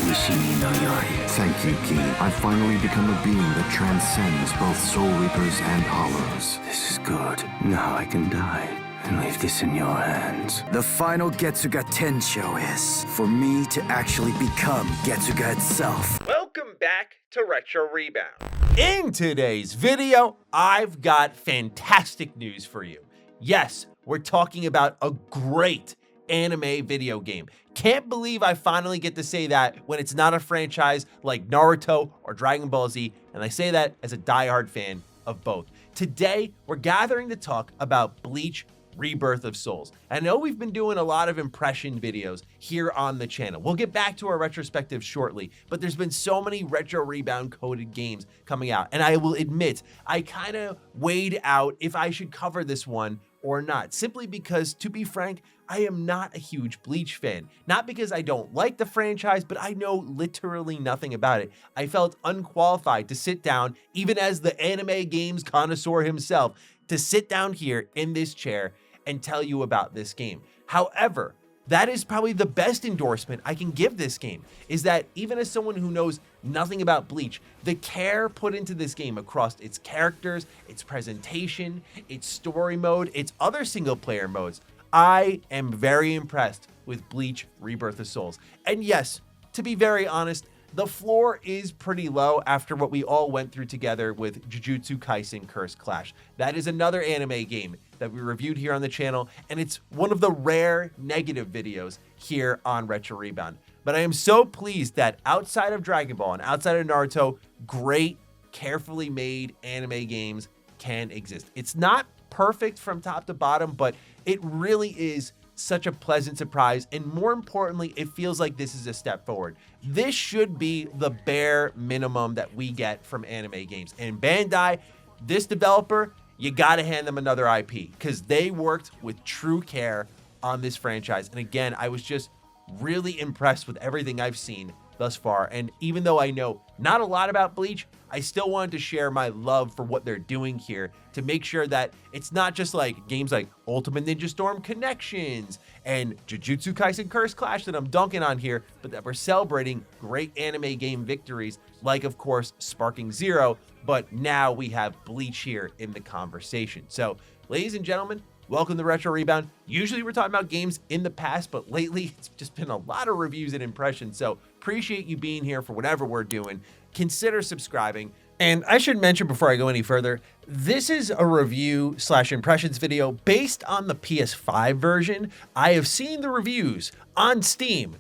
Thank you, Ki. I've finally become a being that transcends both Soul Reapers and Hollows. This is good. Now I can die and leave this in your hands. The final Getsuga Tensho is for me to actually become Getsuga itself. Welcome back to Retro Rebound. In today's video, I've got fantastic news for you. Yes, we're talking about a great anime video game. Can't believe I finally get to say that when it's not a franchise like Naruto or Dragon Ball Z, and I say that as a diehard fan of both. Today, we're gathering to talk about Bleach Rebirth of Souls. I know we've been doing a lot of impression videos here on the channel. We'll get back to our retrospective shortly, but there's been so many Retro Rebound coded games coming out, and I will admit, I kind of weighed out if I should cover this one or not, simply because, to be frank, I am not a huge Bleach fan. Not because I don't like the franchise, but I know literally nothing about it. I felt unqualified to sit down, even as the anime games connoisseur himself, to sit down here in this chair and tell you about this game. However, that is probably the best endorsement I can give this game, is that even as someone who knows nothing about Bleach, the care put into this game across its characters, its presentation, its story mode, its other single player modes, I am very impressed with Bleach Rebirth of Souls. And yes, to be very honest, the floor is pretty low after what we all went through together with Jujutsu Kaisen Cursed Clash. That is another anime game that we reviewed here on the channel, and it's one of the rare negative videos here on Retro Rebound. But I am so pleased that outside of Dragon Ball and outside of Naruto, great, carefully made anime games can exist. It's not perfect from top to bottom, but it really is such a pleasant surprise, and more importantly, it feels like this is a step forward. This should be the bare minimum that we get from anime games. And Bandai, this developer, you gotta hand them another IP, because they worked with true care on this franchise. And again, I was just really impressed with everything I've seen thus far. And even though I know not a lot about Bleach, I still wanted to share my love for what they're doing here to make sure that it's not just like games like Ultimate Ninja Storm Connections and Jujutsu Kaisen Cursed Clash that I'm dunking on here, but that we're celebrating great anime game victories like, of course, Sparking Zero, but now we have Bleach here in the conversation. So, ladies and gentlemen, welcome to Retro Rebound. Usually we're talking about games in the past, but lately it's just been a lot of reviews and impressions. So appreciate you being here for whatever we're doing. Consider subscribing. And I should mention before I go any further, this is a review / impressions video based on the PS5 version. I have seen the reviews on Steam.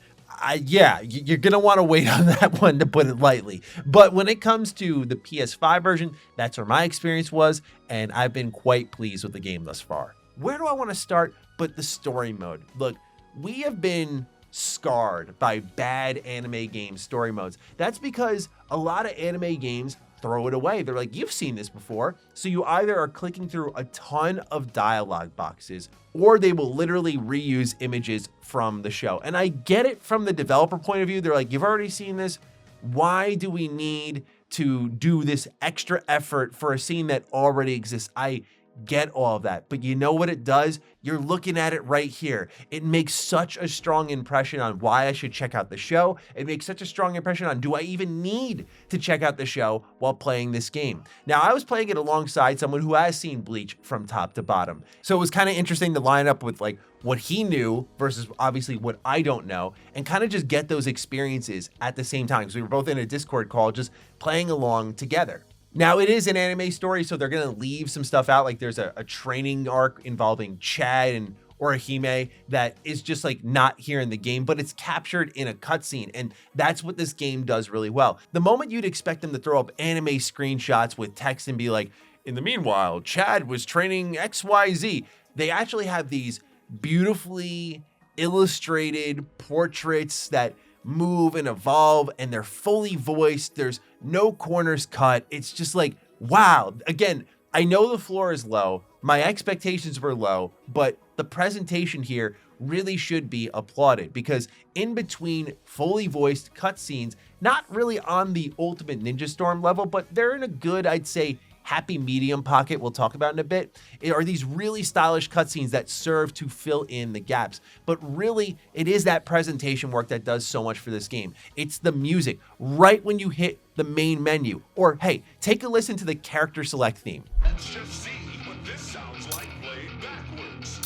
Yeah, you're going to want to wait on that one, to put it lightly. But when it comes to the PS5 version, that's where my experience was, and I've been quite pleased with the game thus far. Where do I want to start but the story mode? Look, we have been scarred by bad anime game story modes. That's because a lot of anime games throw it away. They're like, you've seen this before. So you either are clicking through a ton of dialogue boxes, or they will literally reuse images from the show. And I get it from the developer point of view. They're like, you've already seen this. Why do we need to do this extra effort for a scene that already exists? I get all of that, but you know what it does? You're looking at it right here. It makes such a strong impression on why I should check out the show. It makes such a strong impression on, do I even need to check out the show while playing this game? Now, I was playing it alongside someone who has seen Bleach from top to bottom. So it was kind of interesting to line up with like what he knew versus obviously what I don't know, and kind of just get those experiences at the same time. So we were both in a Discord call, just playing along together. Now, it is an anime story, so they're going to leave some stuff out. Like there's a training arc involving Chad and Orihime that is just like not here in the game, but it's captured in a cutscene. And that's what this game does really well. The moment you'd expect them to throw up anime screenshots with text and be like, in the meanwhile, Chad was training XYZ. They actually have these beautifully illustrated portraits that move and evolve, and they're fully voiced. There's no corners cut. It's just like, wow. Again, I know the floor is low. My expectations were low, but the presentation here really should be applauded, because in between fully voiced cutscenes, not really on the Ultimate Ninja Storm level, but they're in a good, I'd say, happy medium pocket we'll talk about in a bit are these really stylish cutscenes that serve to fill in the gaps. But really, it is that presentation work that does so much for this game. It's the music right when you hit the main menu. Or hey, take a listen to the character select theme. Let's just see what this sounds like played backwards.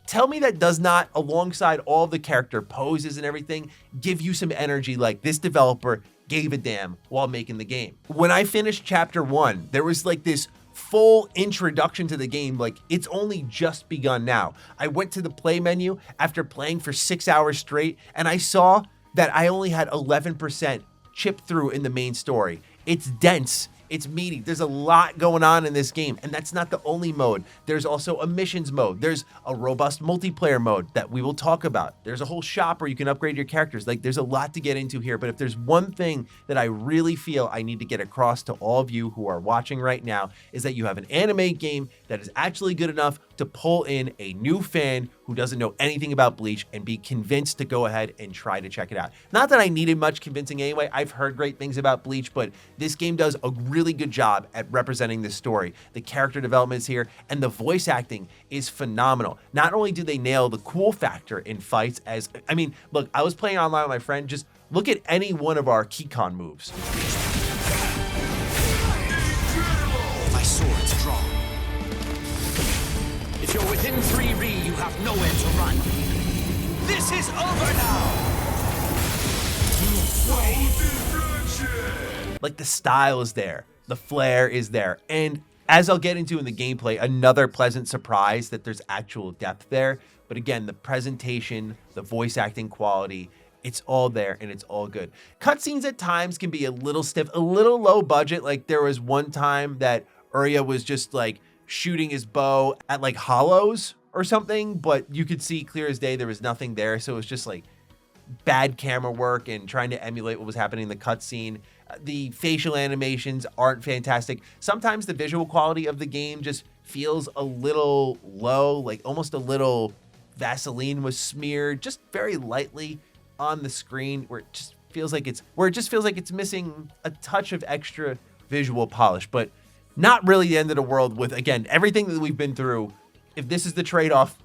Tell me that does not, alongside all the character poses and everything, give you some energy like this developer gave a damn while making the game. When I finished chapter 1, there was like this full introduction to the game, like it's only just begun now. I went to the play menu after playing for 6 hours straight, and I saw that I only had 11% chipped through in the main story. It's dense. It's meaty. There's a lot going on in this game, and that's not the only mode. There's also a missions mode. There's a robust multiplayer mode that we will talk about. There's a whole shop where you can upgrade your characters. Like, there's a lot to get into here, but if there's one thing that I really feel I need to get across to all of you who are watching right now, is that you have an anime game that is actually good enough to pull in a new fan who doesn't know anything about Bleach and be convinced to go ahead and try to check it out. Not that I needed much convincing anyway. I've heard great things about Bleach, but this game does a really good job at representing this story. The character development is here, and the voice acting is phenomenal. Not only do they nail the cool factor in fights, I mean, look, I was playing online with my friend, just look at any one of our Keycon moves. My sword's drawn. If you're within 3 Ri, you have nowhere to run. This is over now! Like, the style is there, the flair is there, and as I'll get into in the gameplay, another pleasant surprise that there's actual depth there. But again, the presentation, the voice acting quality, it's all there and it's all good. Cutscenes at times can be a little stiff, a little low budget. Like, there was one time that Urya was just like shooting his bow at like hollows or something, but you could see clear as day there was nothing there. So it was just like bad camera work and trying to emulate what was happening in the cutscene. The facial animations aren't fantastic. Sometimes the visual quality of the game just feels a little low, like almost a little Vaseline was smeared just very lightly on the screen, where it just feels like it's missing a touch of extra visual polish, but not really the end of the world with, again, everything that we've been through. If this is the trade-off,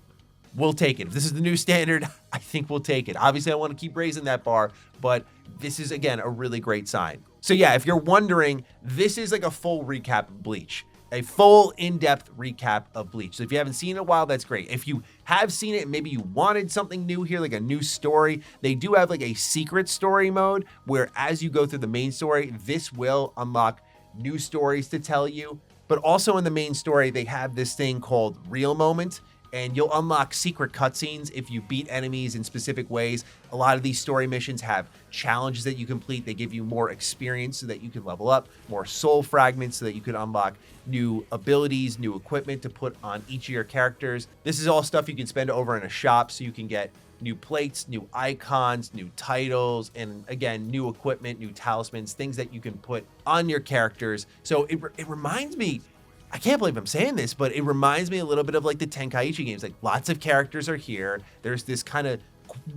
we'll take it. If this is the new standard, I think we'll take it. Obviously, I want to keep raising that bar, but this is, again, a really great sign. So yeah, if you're wondering, this is like a full recap of Bleach. A full in-depth recap of Bleach. So if you haven't seen it in a while, that's great. If you have seen it, maybe you wanted something new here, like a new story, they do have like a secret story mode where as you go through the main story, this will unlock new stories to tell you. But also in the main story, they have this thing called Real Moment, and you'll unlock secret cutscenes if you beat enemies in specific ways. A lot of these story missions have challenges that you complete. They give you more experience so that you can level up, more soul fragments so that you can unlock new abilities, new equipment to put on each of your characters. This is all stuff you can spend over in a shop, so you can get new plates, new icons, new titles, and again, new equipment, new talismans, things that you can put on your characters. So it reminds me, I can't believe I'm saying this, but it reminds me a little bit of like the Tenkaichi games. Like, lots of characters are here. There's this kind of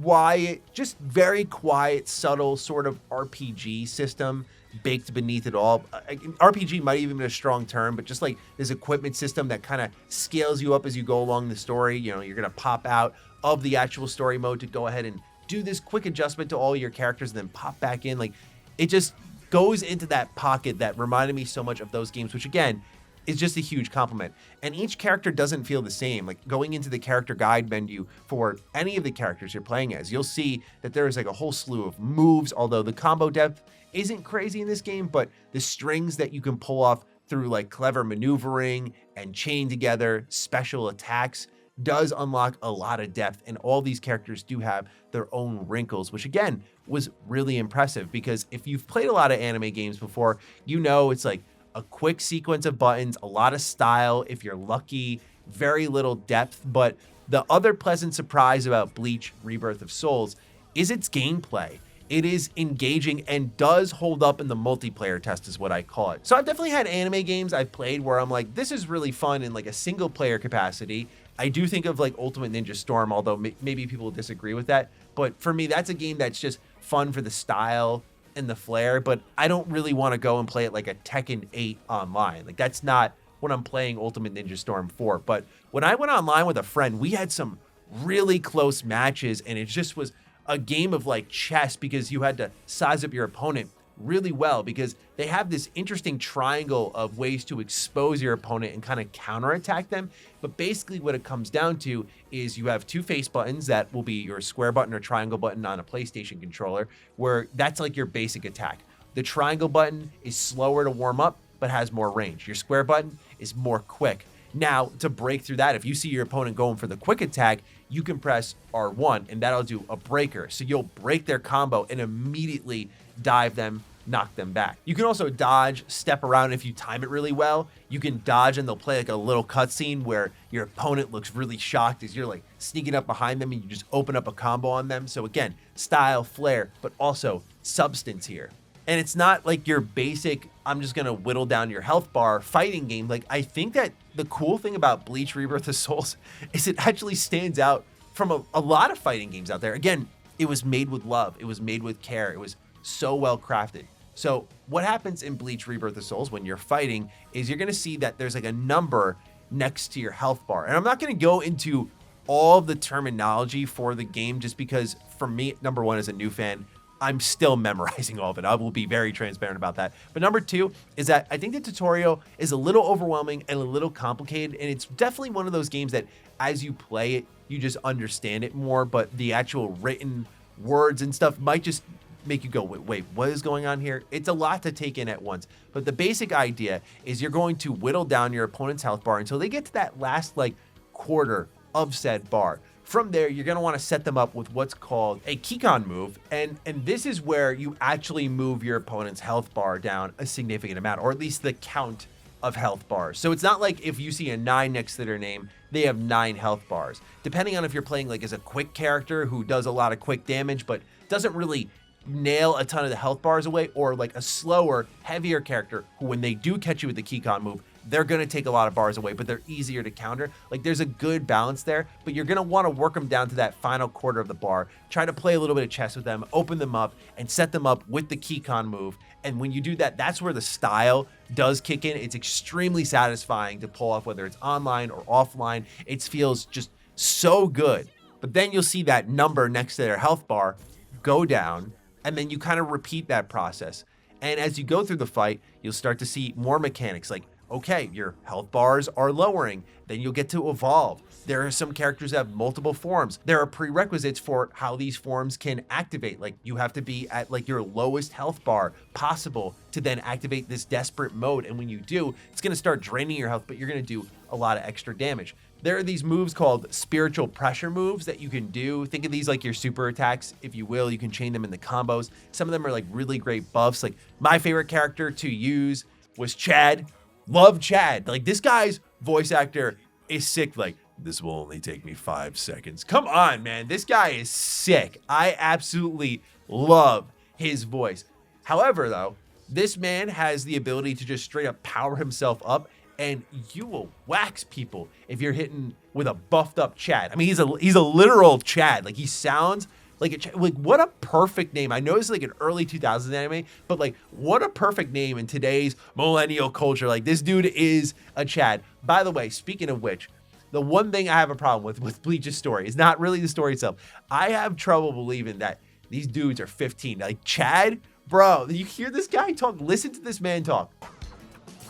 quiet, just very quiet, subtle sort of RPG system baked beneath it all. RPG might even be a strong term, but just like this equipment system that kind of scales you up as you go along the story. You know, you're going to pop out of the actual story mode to go ahead and do this quick adjustment to all your characters and then pop back in. Like, it just goes into that pocket that reminded me so much of those games, which again, is just a huge compliment. And each character doesn't feel the same. Like, going into the character guide menu for any of the characters you're playing as, you'll see that there is like a whole slew of moves, although the combo depth isn't crazy in this game, but the strings that you can pull off through like clever maneuvering and chain together special attacks does unlock a lot of depth. And all these characters do have their own wrinkles, which again was really impressive, because if you've played a lot of anime games before, you know it's like a quick sequence of buttons, a lot of style, if you're lucky, very little depth. But the other pleasant surprise about Bleach Rebirth of Souls is its gameplay. It is engaging and does hold up in the multiplayer test, is what I call it. So I've definitely had anime games I've played where I'm like, this is really fun in like a single player capacity. I do think of like Ultimate Ninja Storm, although maybe people disagree with that. But for me, that's a game that's just fun for the style and the flair, but I don't really want to go and play it like a Tekken 8 online. Like, that's not what I'm playing Ultimate Ninja Storm for. But when I went online with a friend, we had some really close matches, and it just was a game of like chess, because you had to size up your opponent really well, because they have this interesting triangle of ways to expose your opponent and kind of counterattack them. But basically what it comes down to is you have two face buttons that will be your square button or triangle button on a PlayStation controller, where that's like your basic attack. The triangle button is slower to warm up, but has more range. Your square button is more quick. Now, to break through that, if you see your opponent going for the quick attack, you can press R1, and that'll do a breaker. So you'll break their combo and immediately dive them, knock them back. You can also dodge, step around. If you time it really well, you can dodge, and they'll play like a little cutscene where your opponent looks really shocked as you're like sneaking up behind them, and you just open up a combo on them. So again, style, flair, but also substance here. And it's not like your basic, I'm just gonna whittle down your health bar fighting game. Like, I think that the cool thing about Bleach Rebirth of Souls is it actually stands out from a lot of fighting games out there. Again, it was made with love. It was made with care. It was so well crafted. So what happens in Bleach Rebirth of Souls when you're fighting is you're gonna see that there's like a number next to your health bar. And I'm not gonna go into all of the terminology for the game, just because for me, number one, as a new fan, I'm still memorizing all of it. I will be very transparent about that. But number two is that I think the tutorial is a little overwhelming and a little complicated, and it's definitely one of those games that as you play it, you just understand it more, but the actual written words and stuff might just make you go, wait, what is going on here? It's a lot to take in at once. But the basic idea is you're going to whittle down your opponent's health bar until they get to that last like quarter of said bar. From there, you're going to want to set them up with what's called a Keycon move, and this is where you actually move your opponent's health bar down a significant amount, or at least the count of health bars. So it's not like if you see a 9 next to their name, they have 9 health bars. Depending on if you're playing like as a quick character who does a lot of quick damage but doesn't really nail a ton of the health bars away, or like a slower, heavier character who, when they do catch you with the Keycon move, they're going to take a lot of bars away, but they're easier to counter. Like, there's a good balance there, but you're going to want to work them down to that final quarter of the bar. Try to play a little bit of chess with them, open them up, and set them up with the Keycon move. And when you do that, that's where the style does kick in. It's extremely satisfying to pull off, whether it's online or offline. It feels just so good. But then you'll see that number next to their health bar go down, and then you kind of repeat that process. And as you go through the fight, you'll start to see more mechanics, like, okay, your health bars are lowering, then you'll get to evolve. There are some characters that have multiple forms. There are prerequisites for how these forms can activate. Like, you have to be at like your lowest health bar possible to then activate this desperate mode. And when you do, it's gonna start draining your health, but you're gonna do a lot of extra damage. There are these moves called spiritual pressure moves that you can do. Think of these like your super attacks, if you will. You can chain them into combos. Some of them are like really great buffs. Like, my favorite character to use was Chad. Love Chad. Like, this guy's voice actor is sick. Like, this will only take me 5 seconds. Come on, man. This guy is sick. I absolutely love his voice. However, though, this man has the ability to just straight up power himself up, and you will wax people if you're hitting with a buffed up Chad. I mean, he's a literal Chad. Like, he sounds like what a perfect name. I know it's like an early 2000s anime, but like, what a perfect name in today's millennial culture. Like, this dude is a Chad. By the way, speaking of which, the one thing I have a problem with Bleach's story is not really the story itself. I have trouble believing that these dudes are 15. Like, Chad, bro, you hear this guy talk? Listen to this man talk.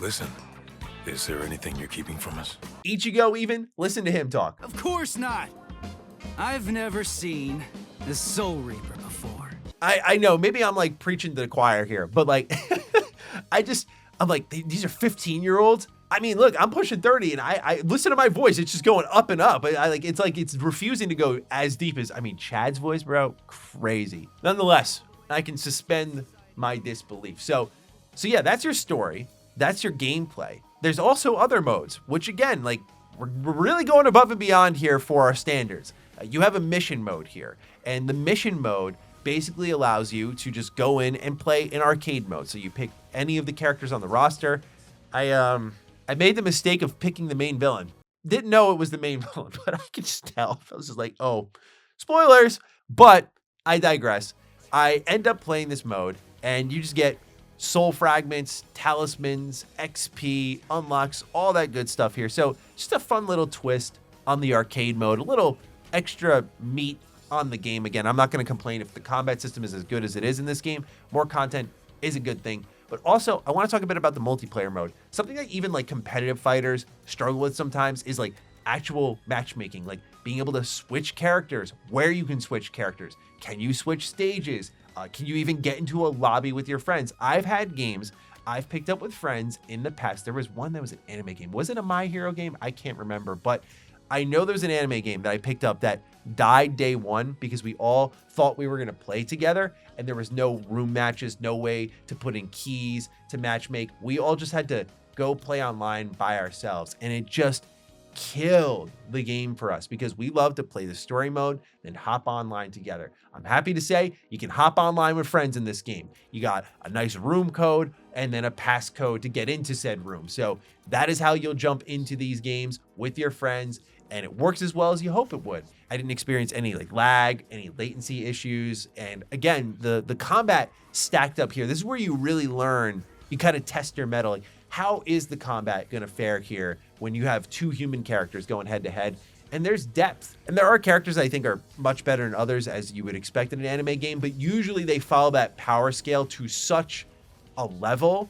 Listen, is there anything you're keeping from us? Ichigo, even listen to him talk. Of course not. I've never seen the Soul Reaper before. I know, maybe I'm like preaching to the choir here, but like, I'm like, these are 15-year-olds. I mean, look, I'm pushing 30, and I listen to my voice. It's just going up and up. It's refusing to go as deep as, I mean, Chad's voice, bro, crazy. Nonetheless, I can suspend my disbelief. So yeah, that's your story. That's your gameplay. There's also other modes, which again, like, we're really going above and beyond here for our standards. You have a mission mode here, and the mission mode basically allows you to just go in and play in arcade mode. So you pick any of the characters on the roster. I made the mistake of picking the main villain. Didn't know it was the main villain, but I could just tell. I was just like, oh, spoilers. But I digress. I end up playing this mode, and you just get soul fragments, talismans, XP, unlocks, all that good stuff here. So just a fun little twist on the arcade mode, a little extra meat on the game. Again, I'm not going to complain if the combat system is as good as it is in this game. More content is a good thing. But also, I want to talk a bit about the multiplayer mode. Something that even like competitive fighters struggle with sometimes is like actual matchmaking, like being able to switch characters, where you can switch characters. Can you switch stages? Can you even get into a lobby with your friends? I've had games I've picked up with friends in the past. There was one that was an anime game. Was it a My Hero game? I can't remember, but I know there's an anime game that I picked up that died day one because we all thought we were going to play together and there was no room matches, no way to put in keys to matchmake. We all just had to go play online by ourselves, and it just killed the game for us because we love to play the story mode, then hop online together. I'm happy to say you can hop online with friends in this game. You got a nice room code and then a passcode to get into said room. So that is how you'll jump into these games with your friends, and it works as well as you hope it would. I didn't experience any like lag, any latency issues. And again, the combat stacked up here. This is where you really learn, you kind of test your mettle. Like, how is the combat going to fare here when you have two human characters going head to head? And there's depth. And there are characters I think are much better than others, as you would expect in an anime game, but usually they follow that power scale to such a level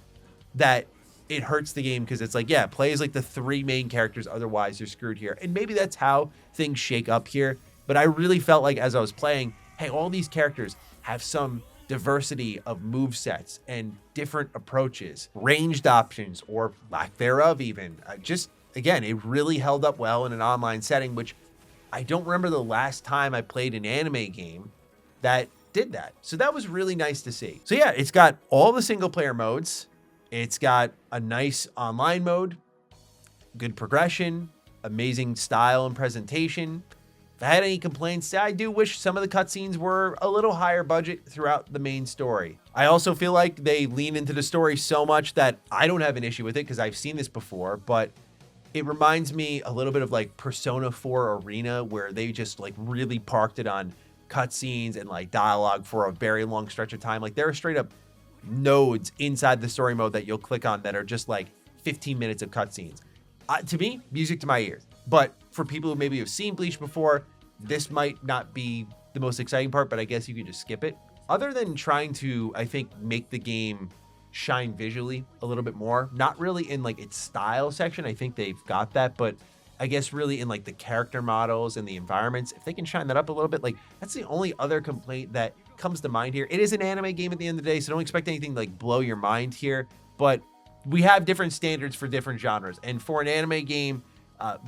that it hurts the game because it's like, yeah, play as like the three main characters, otherwise you're screwed here. And maybe that's how things shake up here. But I really felt like as I was playing, hey, all these characters have some diversity of move sets and different approaches, ranged options or lack thereof even. Just, again, it really held up well in an online setting, which I don't remember the last time I played an anime game that did that. So that was really nice to see. So yeah, it's got all the single player modes. It's got a nice online mode, good progression, amazing style and presentation. If I had any complaints, I do wish some of the cutscenes were a little higher budget throughout the main story. I also feel like they lean into the story so much that I don't have an issue with it because I've seen this before, but it reminds me a little bit of like Persona 4 Arena, where they just like really parked it on cutscenes and like dialogue for a very long stretch of time. Like there are straight up nodes inside the story mode that you'll click on that are just like 15 minutes of cutscenes. To me, music to my ears. But for people who maybe have seen Bleach before, this might not be the most exciting part, but I guess you can just skip it. Other than trying to, I think, make the game shine visually a little bit more, not really in like its style section. I think they've got that, but I guess really in like the character models and the environments, if they can shine that up a little bit, like that's the only other complaint that comes to mind here. It is an anime game at the end of the day, so don't expect anything to like blow your mind here, but we have different standards for different genres. And for an anime game,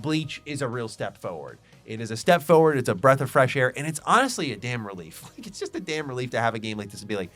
Bleach is a real step forward. It is a step forward. It's a breath of fresh air. And it's honestly a damn relief. Like, it's just a damn relief to have a game like this and be like,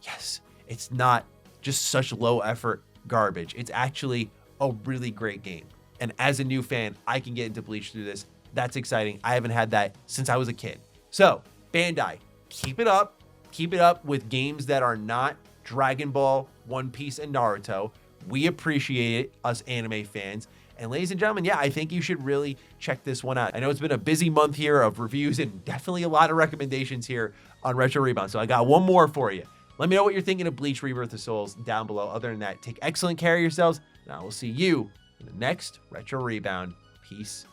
yes, it's not just such low effort garbage. It's actually a really great game. And as a new fan, I can get into Bleach through this. That's exciting. I haven't had that since I was a kid. So Bandai, keep it up. Keep it up with games that are not Dragon Ball, One Piece, and Naruto. We appreciate it, us anime fans. And ladies and gentlemen, yeah, I think you should really check this one out. I know it's been a busy month here of reviews and definitely a lot of recommendations here on Retro Rebound. So I got one more for you. Let me know what you're thinking of Bleach Rebirth of Souls down below. Other than that, take excellent care of yourselves, and I will see you in the next Retro Rebound. Peace